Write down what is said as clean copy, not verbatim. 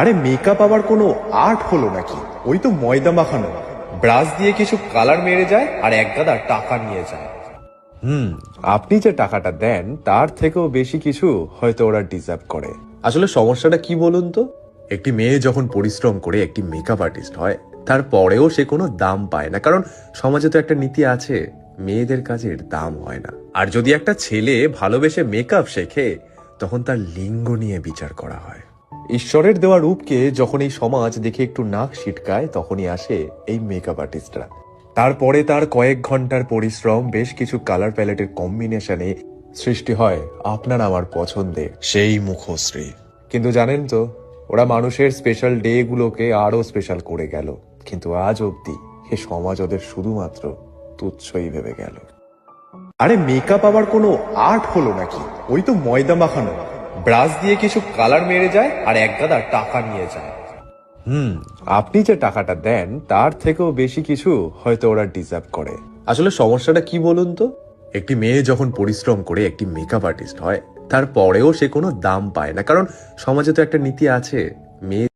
আরে মেকআপ আবার কোনো আর্ট হলো নাকি? ওই তো ময়দা মাখানো, ব্রাশ দিয়ে কিছু কালার মেরে যায় আর এক গাদা টাকা নিয়ে যায়। আপনি যে টাকাটা দেন তার থেকেও বেশি কিছু হয়তো ওরা ডিজার্ভ করে। আসলে সমস্যাটা কি বলুন তো, একটি মেয়ে যখন পরিশ্রম করে একটি মেকআপ আর্টিস্ট হয় তারপরেও সে কোনো দাম পায় না, কারণ সমাজে তো একটা নীতি আছে, মেয়েদের কাজের দাম হয় না। আর যদি একটা ছেলে ভালোবেসে মেকআপ শেখে তখন তার লিঙ্গ নিয়ে বিচার করা হয়। ঈশ্বরের দেওয়া রূপকে যখন এই সমাজ দেখে একটু নাক সিটকায় তখনই আসে এই মেকআপ আর্টিস্টরা। তারপরে তার কয়েক ঘন্টার পরিশ্রম, বেশ কিছু কালার প্যালেটের কম্বিনেশনে সৃষ্টি হয় আপনার আমার পছন্দের সেই মুখশ্রী। কিন্তু জানেন তো, ওরা মানুষের স্পেশাল ডে গুলোকে আরো স্পেশাল করে গেল, কিন্তু আজ অব্দি এ সমাজ ওদের শুধুমাত্র তুচ্ছই ভেবে গেল। আরে মেকআপ আবার কোনো আর্ট হলো নাকি? ওই তো ময়দা মাখানো, ব্রাশ দিয়ে কিছু কালার মেরে যায় আর এক গাদা টাকা নিয়ে যায়। আপনি যে টাকাটা দেন তার থেকেও বেশি কিছু হয়তো ওরা ডিজার্ভ করে। আসলে সমস্যাটা কি বলুন তো, একটি মেয়ে যখন পরিশ্রম করে একটি মেকআপ আর্টিস্ট হয় তারপরেও সে কোনো দাম পায় না, কারণ সমাজে তো একটা নীতি আছে, মেয়ে